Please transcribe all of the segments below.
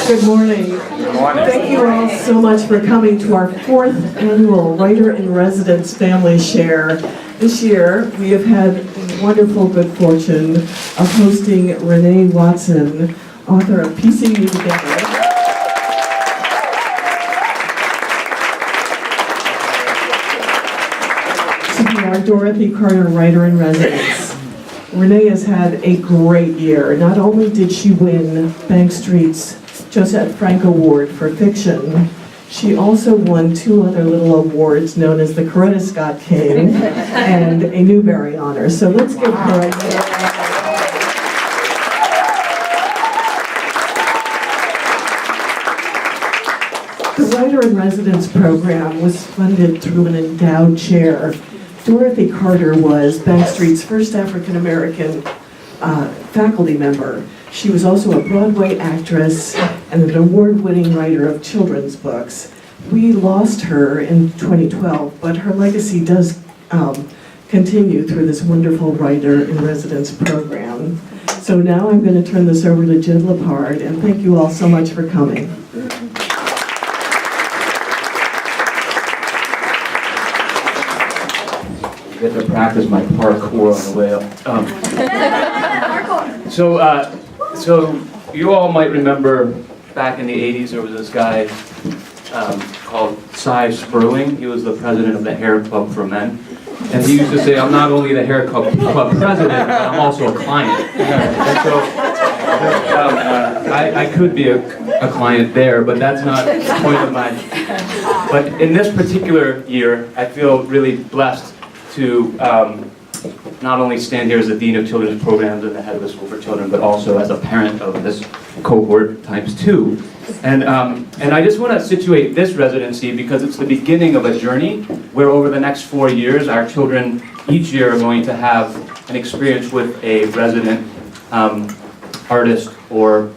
Good morning. Good morning. Thank you all so much for coming to our 4th annual Writer-in-Residence Family Share. This year, we have had the wonderful good fortune of hosting Rene Watson, author of Piecing You Together. To be our Dorothy Carter Writer-in-Residence. Rene has had a great year. Not only did she win Bank Street's Josette Frank Award for fiction, she also won 2 other little awards known as the Coretta Scott King and a Newbery Honor. So let's give her a The Writer-in-Residence program was funded through an endowed chair. Dorothy Carter was Bank Street's first African-American faculty member. She was also a Broadway actress and an award-winning writer of children's books. We lost her in 2012, but her legacy does continue through this wonderful Writer-in-Residence program. So now I'm going to turn this over to Jim Lepard, and thank you all so much for coming. I get to practice my parkour on the way up. So you all might remember back in the 80s there was this guy called Cy Sperling. He was the president of the Hair Club for Men. And he used to say, I'm not only the Hair Club president, but I'm also a client. And so I could be a client there, but that's not the point of mine. But in this particular year, I feel really blessed to not only stand here as the Dean of Children's Programs and the head of the School for Children, but also as a parent of this cohort times 2. And I just want to situate this residency because it's the beginning of a journey where over the next 4 years, our children each year are going to have an experience with a resident artist or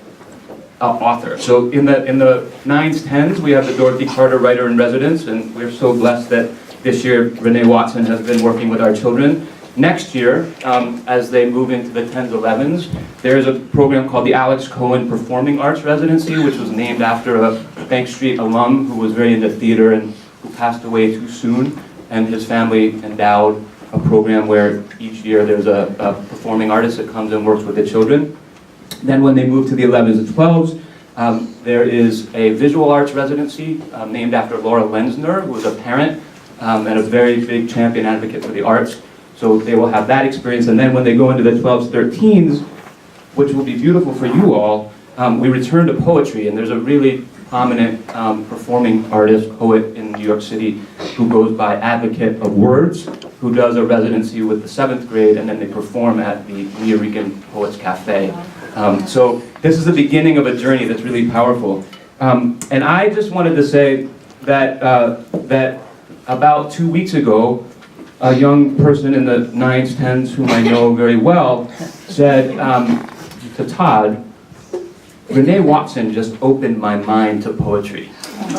author. So in the 9s, 10s, we have the Dorothy Carter Writer-in-Residence, and we're so blessed that this year, Rene Watson has been working with our children. Next year, as they move into the 10s, 11s, there's a program called the Alex Cohen Performing Arts Residency, which was named after a Bank Street alum who was very into theater and who passed away too soon. And his family endowed a program where each year there's a performing artist that comes and works with the children. Then when they move to the 11s and 12s, there is a visual arts residency named after Laura Lenzner, who was a parent and a very big champion advocate for the arts. So they will have that experience. And then when they go into the 12s, 13s, which will be beautiful for you all, we return to poetry. And there's a really prominent performing artist, poet in New York City who goes by Advocate of Words, who does a residency with the 7th grade, and then they perform at the Nuyorican Poets Cafe. So this is the beginning of a journey that's really powerful. And I just wanted to say that, that about 2 weeks ago, a young person in the 9s, 10s, whom I know very well, said to Todd, Rene Watson just opened my mind to poetry. I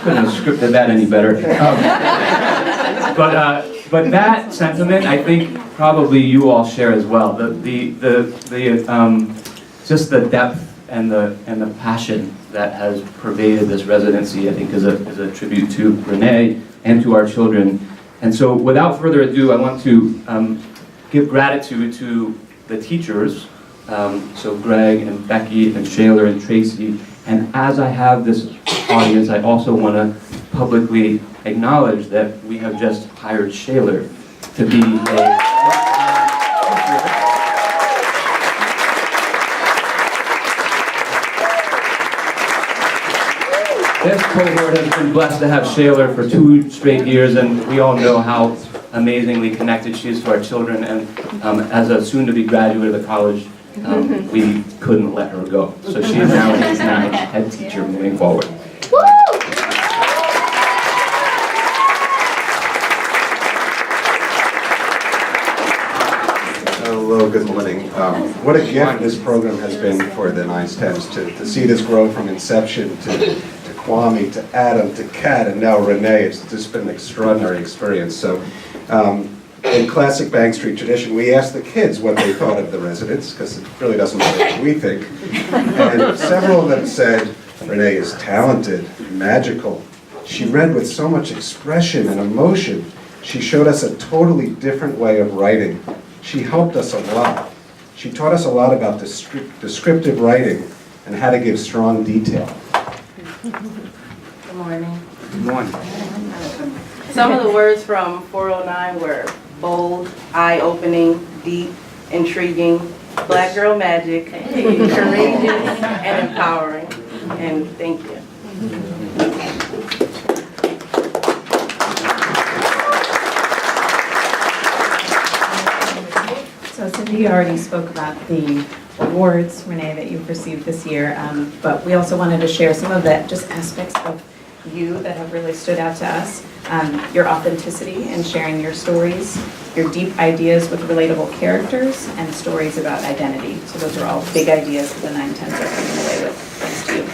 couldn't have scripted that any better. But that sentiment, I think, probably you all share as well. Just the depth and the passion that has pervaded this residency, I think, is a tribute to Rene and to our children. And so, without further ado, I want to give gratitude to the teachers, so Greg and Becky and Shayla and Tracy. And as I have this audience, I also want to publicly acknowledge that we have just hired Shayla to be a This cohort has been blessed to have Shayla for 2 straight years, and we all know how amazingly connected she is to our children. And as a soon-to-be graduate of the college, we couldn't let her go. So she is now a head teacher moving forward. Hello, good morning. What a gift this program has been for the 9s, 10s to see this grow from inception to Kwame, to Adam, to Kat, and now Rene. It's just been an extraordinary experience. So In classic Bank Street tradition, we asked the kids what they thought of the residents, because it really doesn't matter what we think. And several of them said, Rene is talented, magical. She read with so much expression and emotion. She showed us a totally different way of writing. She helped us a lot. She taught us a lot about descriptive writing and how to give strong detail. Good morning. Good morning. Some of the words from 409 were bold, eye-opening, deep, intriguing, black girl magic, courageous, and empowering. And thank you. So Cindy already spoke about the awards, Rene, that you've received this year, but we also wanted to share some of the just aspects of you that have really stood out to us. Your authenticity in sharing your stories, your deep ideas with relatable characters, and stories about identity. So those are all big ideas that the 910s are coming away with, thanks to you.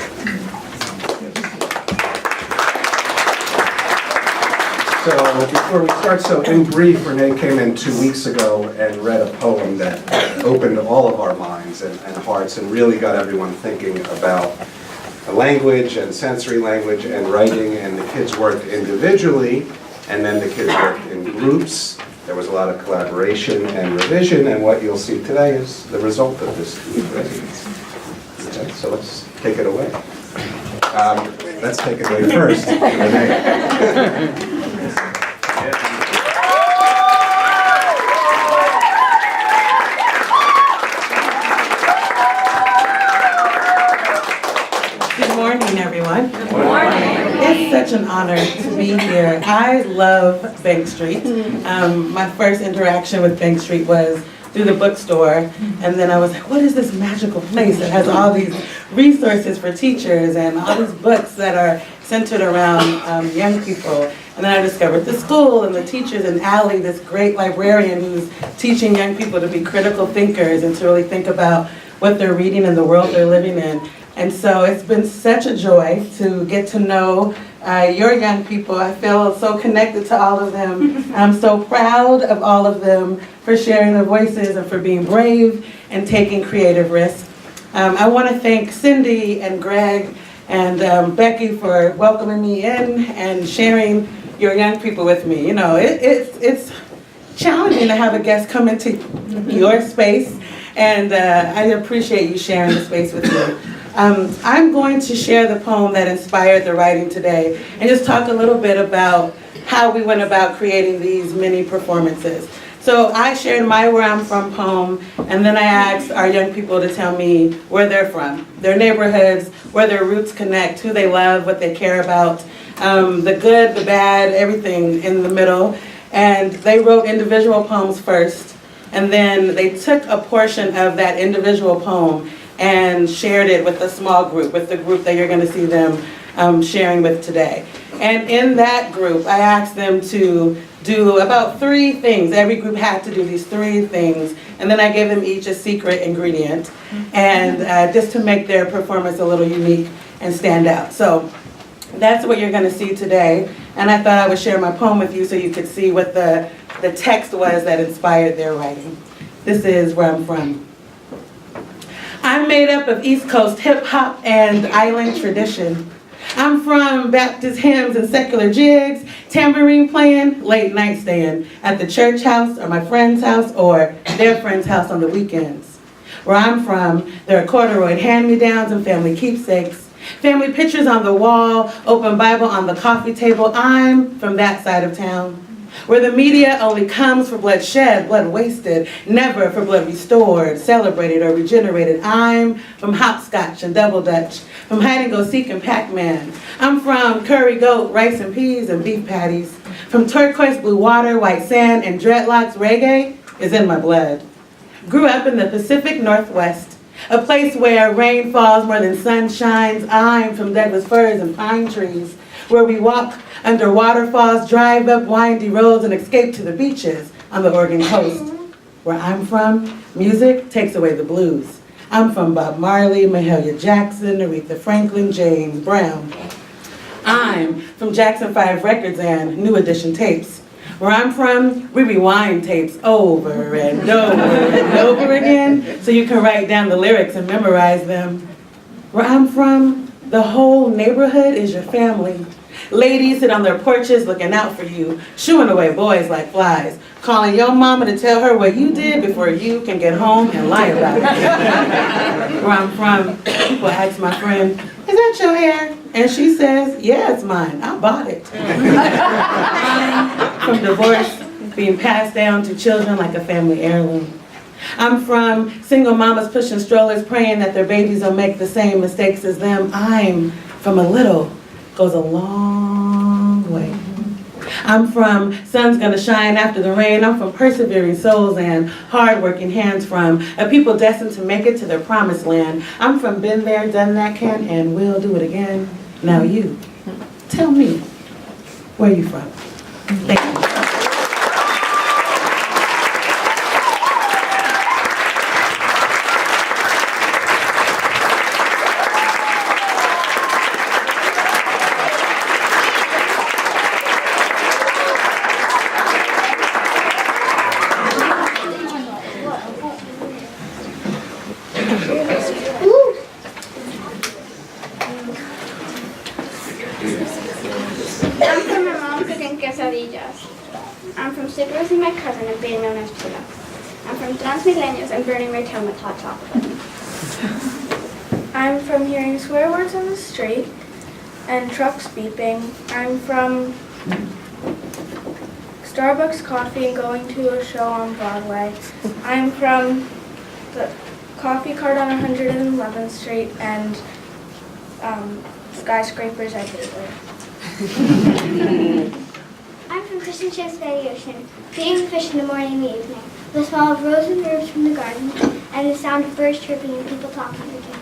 So before we start, so in brief, Rene came in 2 weeks ago and read a poem that opened all of our minds and hearts and really got everyone thinking about language and sensory language and writing, and the kids worked individually, and then the kids worked in groups. There was a lot of collaboration and revision, and what you'll see today is the result of this residence. Okay, so let's take it away. Let's take it away first, Rene. Good morning, everyone. Good morning. It's such an honor to be here. I love Bank Street. My first interaction with Bank Street was through the bookstore, and then I was like, what is this magical place that has all these resources for teachers and all these books that are centered around young people? And then I discovered the school and the teachers, and Allie, this great librarian who's teaching young people to be critical thinkers and to really think about what they're reading and the world they're living in. And so it's been such a joy to get to know your young people. I feel so connected to all of them. I'm so proud of all of them for sharing their voices and for being brave and taking creative risks. I want to thank Cindy and Greg and Becky for welcoming me in and sharing your young people with me. You know, it's challenging to have a guest come into your space, and I appreciate you sharing the space with me. I'm going to share the poem that inspired the writing today and just talk a little bit about how we went about creating these mini performances. So I shared my Where I'm From poem, and then I asked our young people to tell me where they're from, their neighborhoods, where their roots connect, who they love, what they care about, the good, the bad, everything in the middle. And they wrote individual poems first, and then they took a portion of that individual poem and shared it with a small group, with the group that you're going to see them sharing with today. And in that group, I asked them to do about 3 things. Every group had to do these 3 things, and then I gave them each a secret ingredient, and just to make their performance a little unique and stand out. So that's what you're going to see today, and I thought I would share my poem with you so you could see what the text was that inspired their writing. This is Where I'm From. I'm made up of East Coast hip-hop and island tradition. I'm from Baptist hymns and secular jigs, tambourine playing, late night staying at the church house or my friend's house or their friend's house on the weekends. Where I'm from, there are corduroy hand-me-downs and family keepsakes, family pictures on the wall, open Bible on the coffee table. I'm from that side of town, where the media only comes for blood shed, blood wasted, never for blood restored, celebrated, or regenerated. I'm from hopscotch and double dutch, from hide and go seek and Pac-Man. I'm from curry goat, rice and peas, and beef patties. From turquoise blue water, white sand, and dreadlocks. Reggae is in my blood. Grew up in the Pacific Northwest, a place where rain falls more than sun shines. I'm from Douglas firs and pine trees, where we walk under waterfalls, drive up windy roads, and escape to the beaches on the Oregon coast. Where I'm from, music takes away the blues. I'm from Bob Marley, Mahalia Jackson, Aretha Franklin, James Brown. I'm from Jackson 5 Records and New Edition tapes, Where I'm from, we rewind tapes over and over and over again so you can write down the lyrics and memorize them. Where I'm from, the whole neighborhood is your family. Ladies sit on their porches looking out for you, shooing away boys like flies, calling your mama to tell her what you did before you can get home and lie about it. Where I'm from, people ask my friend, "Is that your hair?" And she says, "Yeah, it's mine. I bought it." I'm from divorce being passed down to children like a family heirloom. I'm from single mamas pushing strollers praying that their babies don't make the same mistakes as them. I'm from a little goes a long way. I'm from sun's gonna shine after the rain. I'm from persevering souls and hardworking hands, from a people destined to make it to their promised land. I'm from been there, done that, can and will do it again. Now you, tell me, where you from? Thank you. I'm from my mom cooking quesadillas. I'm from stick roasting my cousin and being known as Pino. I'm from Transmillennials and burning my tongue with hot chocolate. I'm from hearing swear words on the street and trucks beeping. I'm from Starbucks coffee and going to a show on Broadway. I'm from the coffee cart on 111th Street and skyscrapers at Gateway. I'm from Fish and Chips by the Ocean, feeding fish in the morning and the evening, the smell of rose and herbs from the garden, and the sound of birds chirping and people talking again.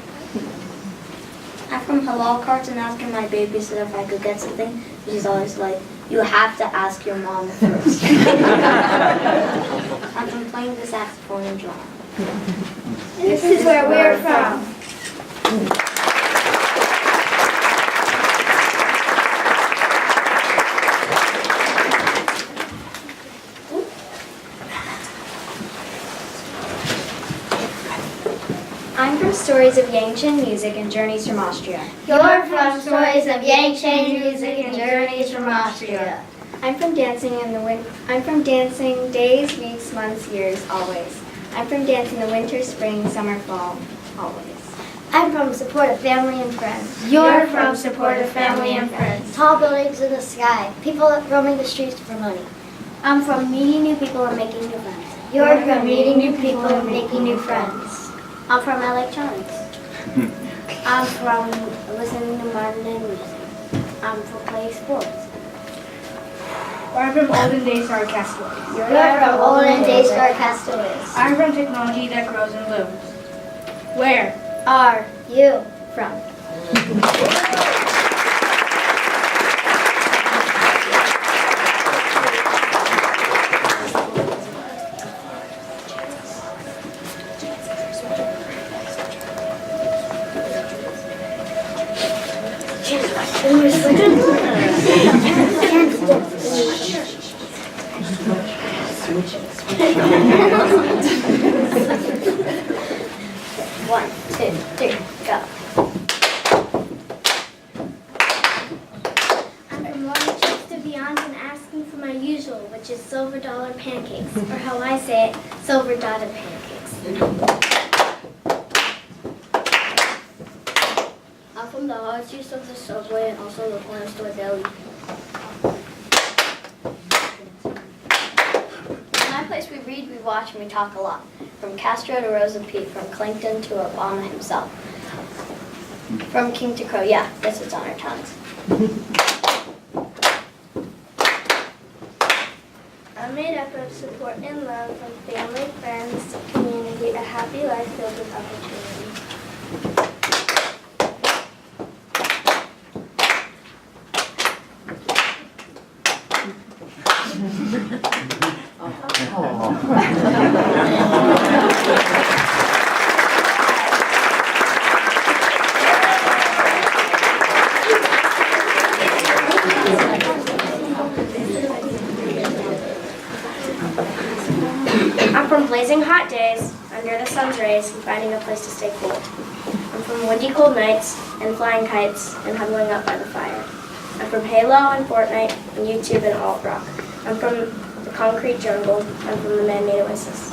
I'm from halal carts and asking my babysitter if I could get something. She's always like, "You have to ask your mom first." I'm from playing the saxophone and drum. This is where we're from. I'm from Stories of Yangchan Music and Journeys from Austria. You're from Stories of Yangchan Music and Journeys from Austria. I'm from dancing I'm from dancing days, weeks, months, years, always. I'm from dancing the winter, spring, summer, fall, always. I'm from supportive family and friends. You're from supportive family and friends. Tall buildings in the sky, people roaming the streets for money. I'm from meeting new people and making new friends. You're from meeting new people and making new friends. I'm from electronics. I'm from listening to modern day music. I'm from playing sports. I'm from olden days sarcastics. You're from olden days castaways. I'm from technology that grows and blooms. Where Are you from? One, two, three, go. I'm from Morning Trips to Beyond and asking for my usual, which is silver dollar pancakes, or how I say it, silver dotted pancakes. I'm from the hard juice of the subway and also the corner store deli. In my place we read, we watch, and we talk a lot. From Castro to Rosa Pete, from Clinton to Obama himself. From king to crow, yeah, guess it's on our tongues. I'm made up of support and love from family, friends, community, a happy life filled with opportunity. I'm from blazing hot days, under the sun's rays, and finding a place to stay cool. I'm from windy cold nights, and flying kites, and huddling up by the fire. I'm from Halo and Fortnite, and YouTube and alt rock. I'm from the concrete jungle. I'm from the man-made oasis.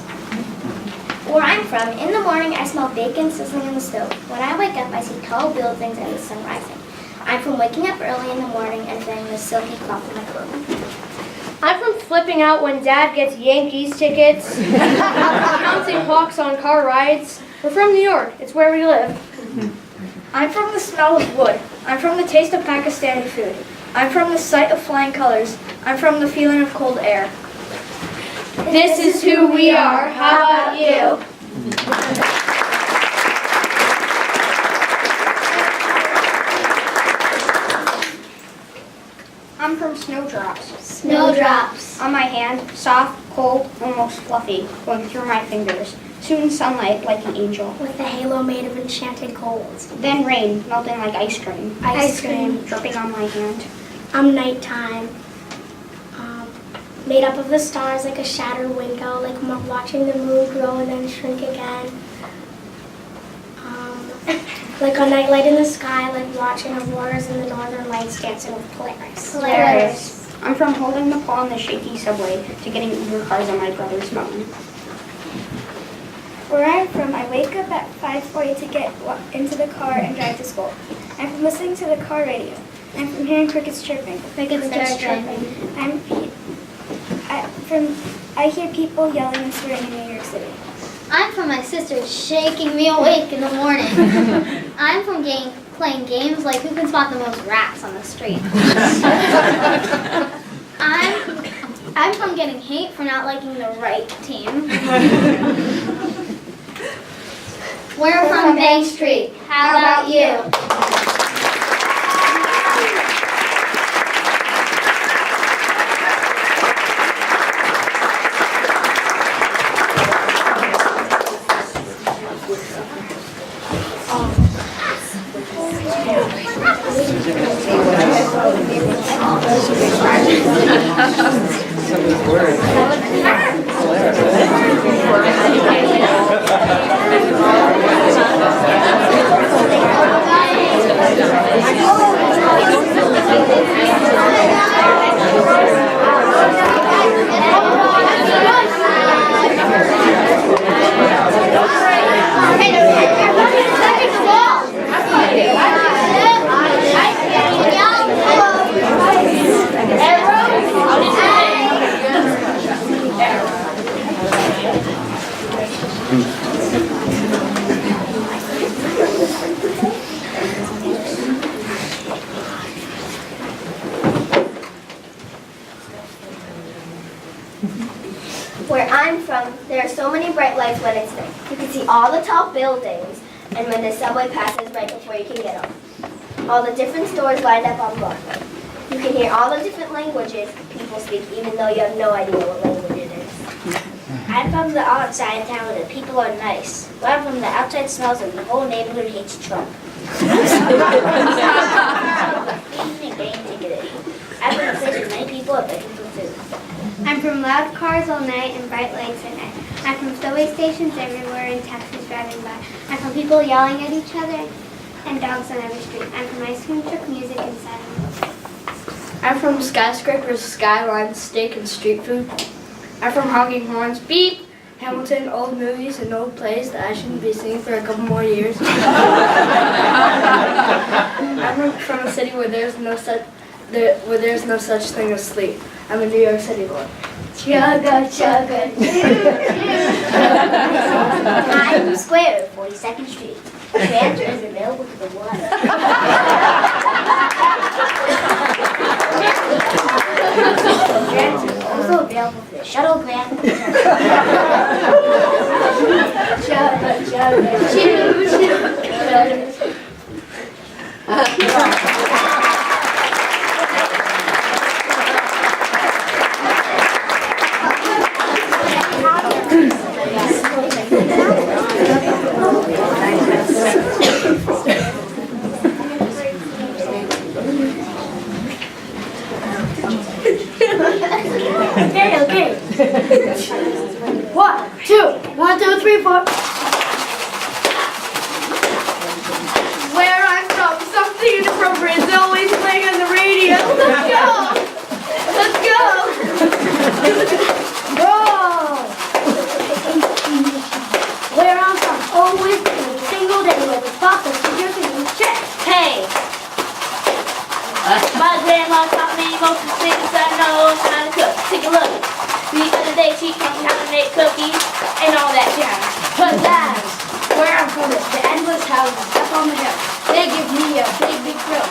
Where I'm from, in the morning I smell bacon sizzling in the stove. When I wake up, I see tall buildings and the sun rising. I'm from waking up early in the morning and feeling the silky cloth in my clothing. I'm from flipping out when Dad gets Yankees tickets, counting hawks on car rides. We're from New York. It's where we live. I'm from the smell of wood. I'm from the taste of Pakistani food. I'm from the sight of flying colors. I'm from the feeling of cold air. This is who we are. How about you? I'm from snowdrops. Snowdrops. On my hand, soft, cold, almost fluffy, going through my fingers. Soon sunlight like an angel. With a halo made of enchanted gold. Then rain, melting like ice cream. Ice cream. Dripping on my hand. I'm nighttime. Made up of the stars like a shattered window, like watching the moon grow and then shrink again. Like a nightlight in the sky, like watching auroras in the northern lights dancing with Polaris. Polaris. I'm from holding the paw on the shaky subway to getting Uber cars on my brother's phone. Where I'm from, I wake up at 5:40 to get into the car and drive to school. I'm from listening to the car radio. I'm from hearing crickets chirping. I hear people yelling and swearing in New York City. I'm from my sister shaking me awake in the morning. I'm from playing games like who can spot the most rats on the street. I'm from getting hate for not liking the right team. We're from Bank Street. How about you? Where I'm from, there are so many bright lights when it's night. You can see all the tall buildings, and when the subway passes right before you can get on. All the different stores lined up on Broadway. You can hear all the different languages people speak, even though you have no idea what language it is. I'm from the outside town where the people are nice. Where I'm from, the outside smells and the whole neighborhood hates Trump. I'm from a place where many people are begging for food. I'm from loud cars all night and bright lights at night. I'm from subway stations everywhere and taxis driving by. I'm from people yelling at each other and dogs on every street. I'm from ice cream truck music and silence. I'm from skyscrapers, skylines, steak, and street food. I'm from honking horns, beep, Hamilton, old movies, and old plays that I shouldn't be seeing for a couple more years. I'm from a city where there's no such thing as sleep. I'm a New York City boy. Chugga, chugga, I'm Square, 42nd Street. Transfer is available to the one. Transfer is also available for the shuttle grant. Chugga, chugga, choo, choo. Okay. Look, the other day she came down and ate cookies and all that jazz. But that's where I'm from, the endless houses up on the hill. They give me a big thrill.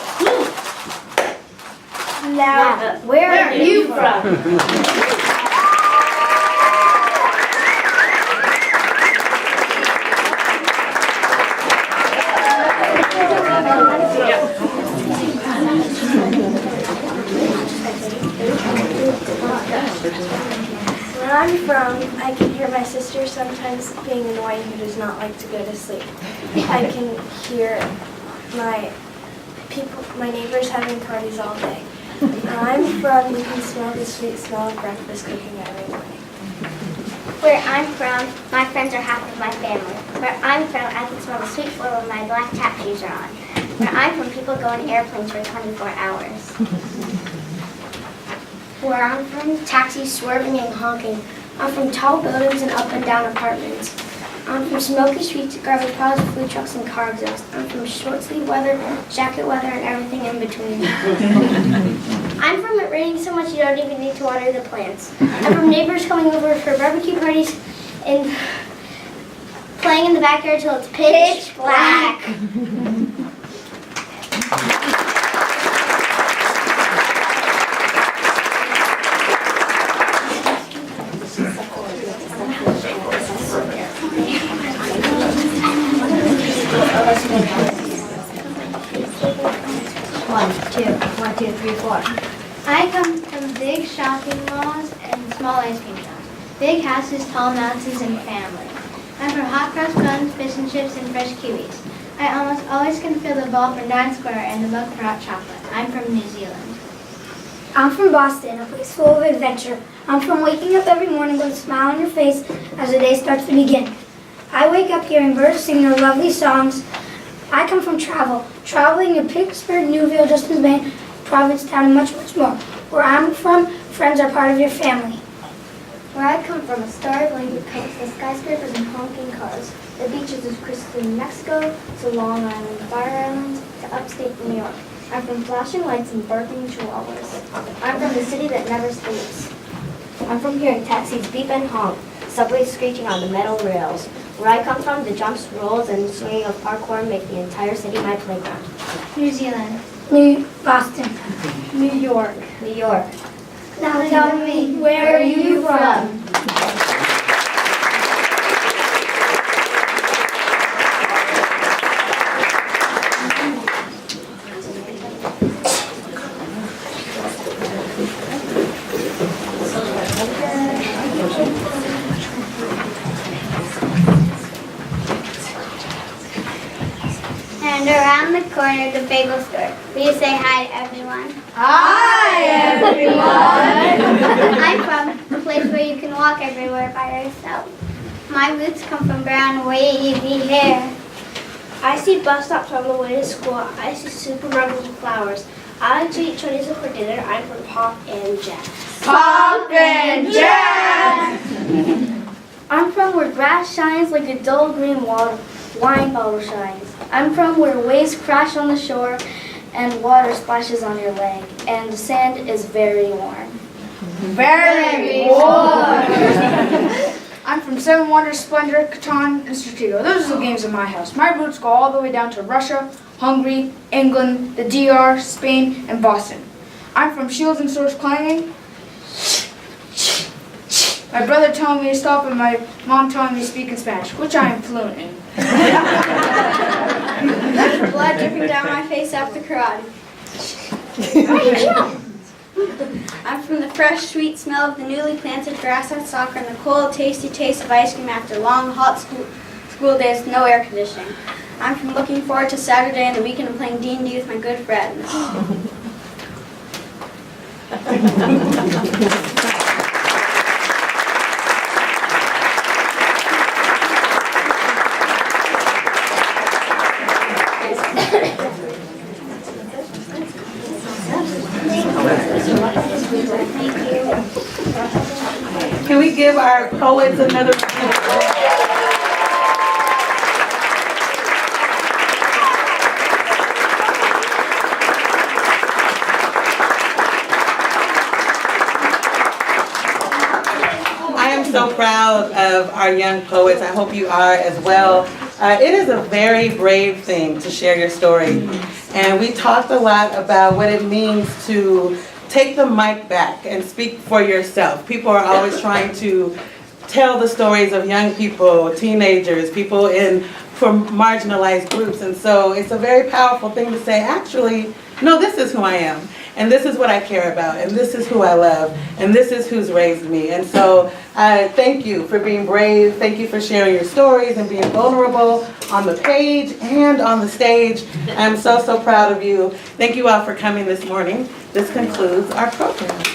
Now, where are you from? Where I'm from, I can hear my sister sometimes being annoying who does not like to go to sleep. I can hear my neighbors having parties all day. Where I'm from, you can smell the sweet smell of breakfast cooking every morning. Where I'm from, my friends are half of my family. Where I'm from, I can smell the sweet floor when my black tap shoes are on. Where I'm from, people go in airplanes for 24 hours. Where I'm from, taxis swerving and honking. I'm from tall buildings and up and down apartments. I'm from smoky streets, garbage piles, food trucks, and car exhaust. I'm from short sleeve weather, jacket weather, and everything in between. I'm from it raining so much you don't even need to water the plants. I'm from neighbors coming over for barbecue parties and playing in the backyard till it's pitch black. One, two, three, four. I come from big shopping malls and small ice cream shops. Big houses, tall mountains, and family. I'm from hot cross buns, fish and chips, and fresh kiwis. I almost always can fill the ball for 9 Square and the mug for hot chocolate. I'm from New Zealand. I'm from Boston, a place full of adventure. I'm from waking up every morning with a smile on your face as the day starts to begin. I wake up hearing birds sing their lovely songs. I come from traveling to Pittsburgh, Newville, Justin's Bay, Provincetown, and much, much more. Where I'm from, friends are part of your family. Where I come from, a starry blanket covers the skyscrapers and honking cars. The beaches of Crystal, New Mexico, to Long Island, Fire Island, to upstate New York. I'm from flashing lights and barking chihuahuas. I'm from the city that never sleeps. I'm from hearing taxis beep and honk, subways screeching on the metal rails. Where I come from, the jumps, rolls, and swinging of parkour make the entire city my playground. New Zealand. Boston. New York. New York. Now tell me, where are you from? And around the corner, the bagel store. Will you say hi to everyone? Hi, everyone! I'm from a place where you can walk everywhere by yourself. My roots come from brown, wavy hair. I see bus stops on the way to school. I see supermarkets with flowers. I like to eat chorizo for dinner. I'm from Pop and Jazz. Pop and Jazz! I'm from where grass shines like a dull green wine bottle shines. I'm from where waves crash on the shore and water splashes on your leg, and the sand is very warm. Very warm! I'm from Seven Wonders, Splendor, Catan, and Stratego. Those are the games in my house. My roots go all the way down to Russia, Hungary, England, the DR, Spain, and Boston. I'm from Shields and Swords clanging. My brother telling me to stop and my mom telling me to speak in Spanish, which I am fluent in. Blood dripping down my face after karate. I'm from the fresh, sweet smell of the newly planted grass at soccer and the cold, tasty taste of ice cream after long, hot school days with no air conditioning. I'm from looking forward to Saturday and the weekend and playing D&D with my good friends. Can we give our poets another so proud of our young poets. I hope you are as well. It is a very brave thing to share your story. And we talked a lot about what it means to take the mic back and speak for yourself. People are always trying to tell the stories of young people, teenagers, people from marginalized groups. And so it's a very powerful thing to say, actually, no, this is who I am. And this is what I care about, and this is who I love, and this is who's raised me. And so thank you for being brave. Thank you for sharing your stories and being vulnerable on the page and on the stage. I'm so, so proud of you. Thank you all for coming this morning. This concludes our program.